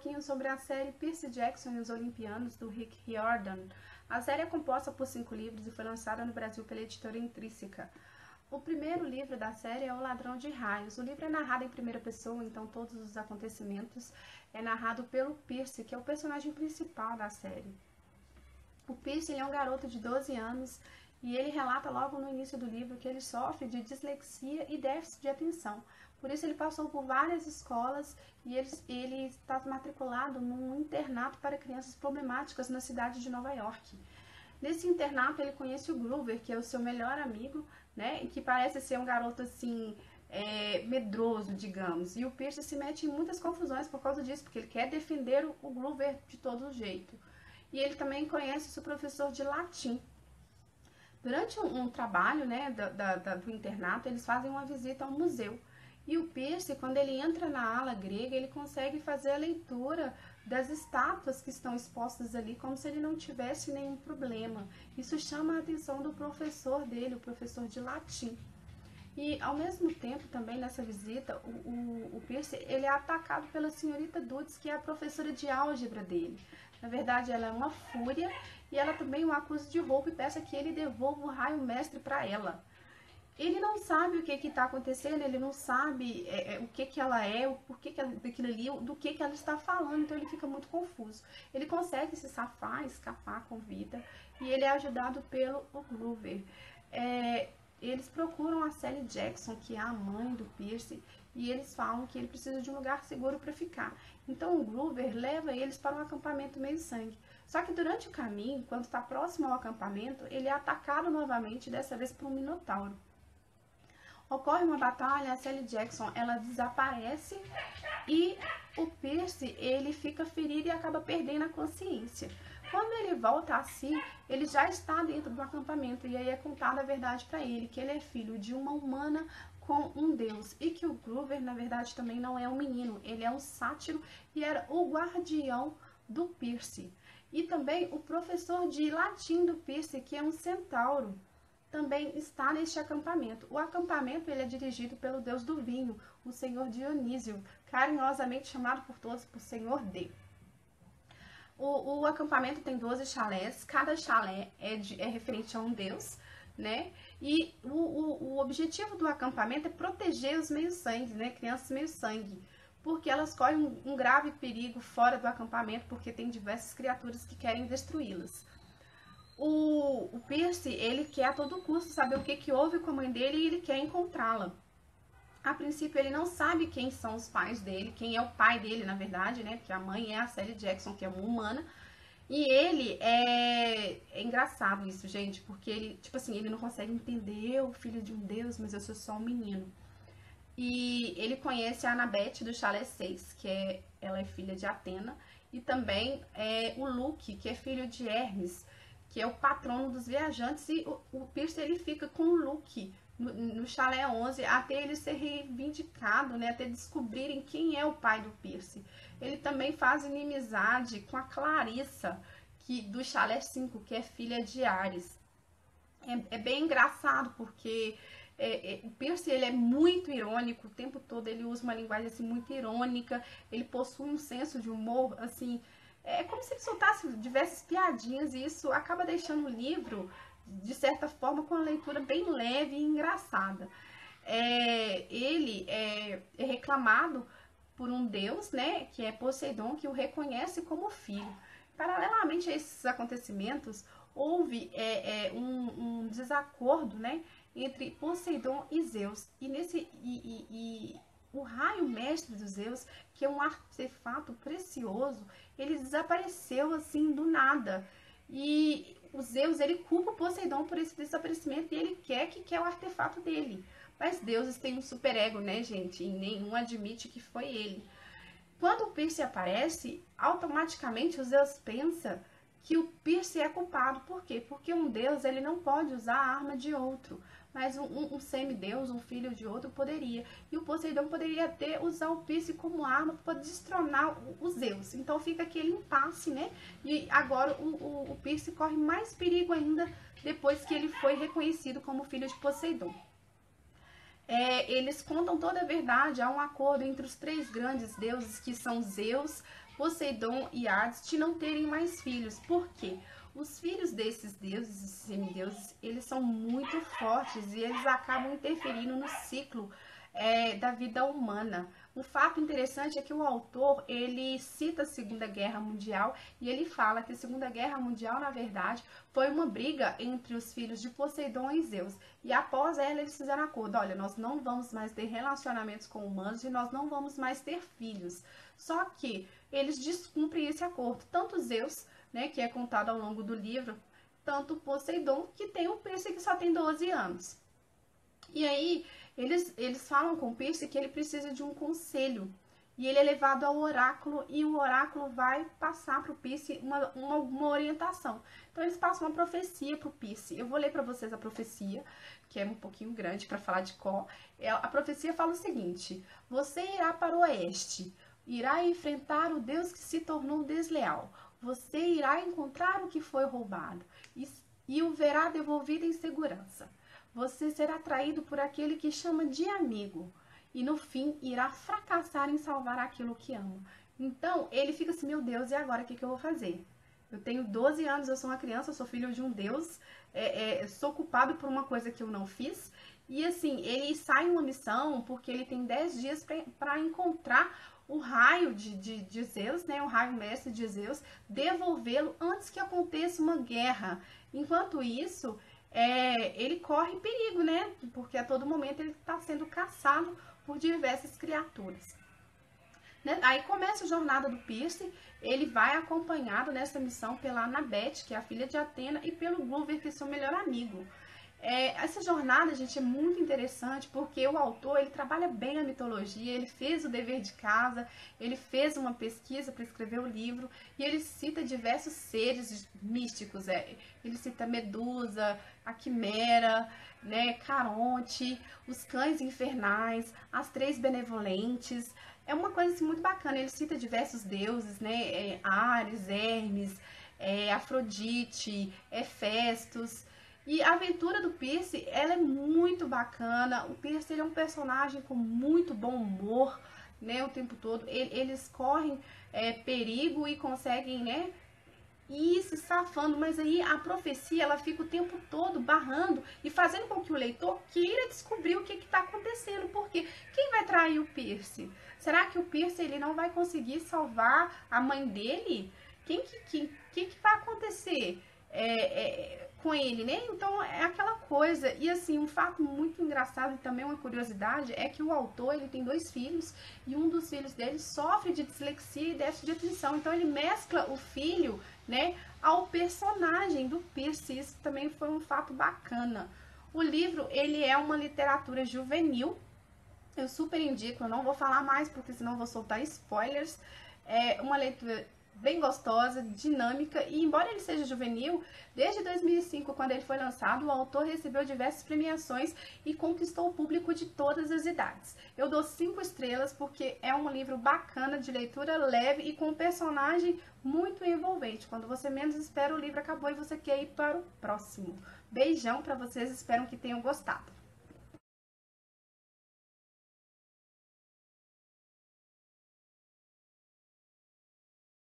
pouquinho sobre a série Percy Jackson e os Olimpianos, do Rick Riordan. A série é composta por 5 livros e foi lançada no Brasil pela editora Intrínseca. O primeiro livro da série é O Ladrão de Raios. O livro é narrado em primeira pessoa, então todos os acontecimentos é narrado pelo Percy, que é o personagem principal da série. O Percy ele é um garoto de 12 anos e ele relata logo no início do livro que ele sofre de dislexia e déficit de atenção. Por isso ele passou por várias escolas e ele está matriculado num internato para crianças problemáticas na cidade de Nova York. Nesse internato ele conhece o Groover, que é o seu melhor amigo, né, e que parece ser um garoto assim, medroso, digamos. E o Percy se mete em muitas confusões por causa disso, porque ele quer defender o Groover de todo jeito. E ele também conhece o seu professor de latim. Durante um trabalho, né, do internato, eles fazem uma visita ao museu. E o Percy, quando ele entra na ala grega, ele consegue fazer a leitura das estátuas que estão expostas ali, como se ele não tivesse nenhum problema. Isso chama a atenção do professor dele, o professor de latim. E, ao mesmo tempo, também nessa visita, o Percy ele é atacado pela senhorita Dudes, que é a professora de álgebra dele. Na verdade, ela é uma fúria e ela também o acusa de roubo e peça que ele devolva o raio mestre para ela. Ele não sabe o que está acontecendo, ele não sabe o que ela é, o porquê daquilo ali, do que ela está falando, então ele fica muito confuso. Ele consegue se safar, escapar com vida, e ele é ajudado pelo Groover. Eles procuram a Sally Jackson, que é a mãe do Percy, e eles falam que ele precisa de um lugar seguro para ficar. Então o Groover leva eles para um acampamento meio-sangue. Só que durante o caminho, quando está próximo ao acampamento, ele é atacado novamente, dessa vez por um minotauro. Ocorre uma batalha, a Sally Jackson ela desaparece e o Percy ele fica ferido e acaba perdendo a consciência. Quando ele volta a si, ele já está dentro do acampamento e aí é contada a verdade para ele, que ele é filho de uma humana com um deus e que o Groover na verdade também não é um menino, ele é um sátiro e era o guardião do Percy. E também o professor de latim do Percy, que é um centauro, também está neste acampamento. O acampamento ele é dirigido pelo deus do vinho, o senhor Dionísio, carinhosamente chamado por todos por Senhor D. O acampamento tem 12 chalés, cada chalé é referente a um deus, né? E o objetivo do acampamento é proteger os meio-sangue, né? Crianças meio-sangue, porque elas correm um grave perigo fora do acampamento, porque tem diversas criaturas que querem destruí-las. O Percy, ele quer a todo custo saber o que houve com a mãe dele e ele quer encontrá-la. A princípio, ele não sabe quem são os pais dele, quem é o pai dele, na verdade, né? Porque a mãe é a Sally Jackson, que é uma humana. E ele é engraçado isso, gente, porque ele, tipo assim, ele não consegue entender o filho de um deus, mas eu sou só um menino. E ele conhece a Annabeth do Chalé 6, ela é filha de Atena, e também o Luke, que é filho de Hermes, que é o patrono dos viajantes, e o Percy ele fica com o Luke no Chalé 11 até ele ser reivindicado, né, até descobrirem quem é o pai do Percy. Ele também faz inimizade com a Clarissa, do Chalé 5, que é filha de Ares. É bem engraçado, porque o Percy ele é muito irônico, o tempo todo ele usa uma linguagem assim, muito irônica, ele possui um senso de humor, assim, é como se ele soltasse diversas piadinhas, e isso acaba deixando o livro, de certa forma, com uma leitura bem leve e engraçada. Ele é reclamado por um deus, né, que é Poseidon, que o reconhece como filho. Paralelamente a esses acontecimentos, houve um desacordo, né, entre Poseidon e Zeus. E o raio mestre dos Zeus, que é um artefato precioso, ele desapareceu assim do nada. E o Zeus ele culpa o Poseidon por esse desaparecimento e ele quer o artefato dele. Mas deuses têm um superego, né, gente? E nenhum admite que foi ele. Quando o Percy aparece, automaticamente o Zeus pensa que o Percy é culpado. Por quê? Porque um deus ele não pode usar a arma de outro, mas um semideus, um filho de outro, poderia. E o Poseidon poderia usar o Percy como arma para destronar o Zeus. Então fica aquele impasse, né? E agora o Percy corre mais perigo ainda depois que ele foi reconhecido como filho de Poseidon. Eles contam toda a verdade, há um acordo entre os 3 grandes deuses, que são Zeus, Poseidon e Hades de não terem mais filhos. Por quê? Os filhos desses deuses e semideuses, eles são muito fortes e eles acabam interferindo no ciclo da vida humana. Um fato interessante é que o autor, ele cita a Segunda Guerra Mundial e ele fala que a Segunda Guerra Mundial, na verdade, foi uma briga entre os filhos de Poseidon e Zeus. E após ela, eles fizeram acordo, olha, nós não vamos mais ter relacionamentos com humanos e nós não vamos mais ter filhos. Só que eles descumprem esse acordo, tanto Zeus, né, que é contado ao longo do livro, tanto Poseidon, que tem o Perse que só tem 12 anos. E aí, eles falam com o Perse que ele precisa de um conselho. E ele é levado ao oráculo e o oráculo vai passar para o Perse uma orientação. Então, eles passam uma profecia para o Perse. Eu vou ler para vocês a profecia, que é um pouquinho grande para falar de cor. A profecia fala o seguinte: você irá para o oeste, irá enfrentar o Deus que se tornou desleal. Você irá encontrar o que foi roubado e o verá devolvido em segurança. Você será traído por aquele que chama de amigo e no fim irá fracassar em salvar aquilo que ama. Então ele fica assim, meu Deus, e agora o que eu vou fazer? Eu tenho 12 anos, eu sou uma criança, eu sou filho de um Deus, sou culpado por uma coisa que eu não fiz. E assim, ele sai em uma missão porque ele tem 10 dias para encontrar o raio de Zeus, né, o raio mestre de Zeus, devolvê-lo antes que aconteça uma guerra. Enquanto isso, ele corre perigo, né? Porque a todo momento ele está sendo caçado por diversas criaturas. Né? Aí começa a jornada do Perse, ele vai acompanhado nessa missão pela Anabete, que é a filha de Atena, e pelo Gulliver, que é seu melhor amigo. Essa jornada, gente, é muito interessante porque o autor, ele trabalha bem a mitologia, ele fez o dever de casa, ele fez uma pesquisa para escrever o livro e ele cita diversos seres místicos. Ele cita Medusa, a Quimera, né, Caronte, os cães infernais, as três benevolentes. É uma coisa assim, muito bacana, ele cita diversos deuses, né, Ares, Hermes, Afrodite, Hefestos. E a aventura do Perse, ela é muito bacana. O Perse, ele é um personagem com muito bom humor, né, o tempo todo. Eles correm perigo e conseguem, né, ir se safando. Mas aí a profecia, ela fica o tempo todo barrando e fazendo com que o leitor queira descobrir o que está acontecendo. Porque quem vai trair o Perse? Será que o Perse, ele não vai conseguir salvar a mãe dele? Que vai acontecer com ele, né? Então é aquela coisa. E assim, um fato muito engraçado e também uma curiosidade é que o autor, ele tem 2 filhos e um dos filhos dele sofre de dislexia e déficit de atenção. Então ele mescla o filho, né, ao personagem do Perse. Isso também foi um fato bacana. O livro, ele é uma literatura juvenil. Eu super indico, eu não vou falar mais porque senão vou soltar spoilers. É uma leitura bem gostosa, dinâmica, e embora ele seja juvenil, desde 2005, quando ele foi lançado, o autor recebeu diversas premiações e conquistou o público de todas as idades. Eu dou 5 estrelas porque é um livro bacana, de leitura leve e com um personagem muito envolvente. Quando você menos espera, o livro acabou e você quer ir para o próximo. Beijão para vocês, espero que tenham gostado.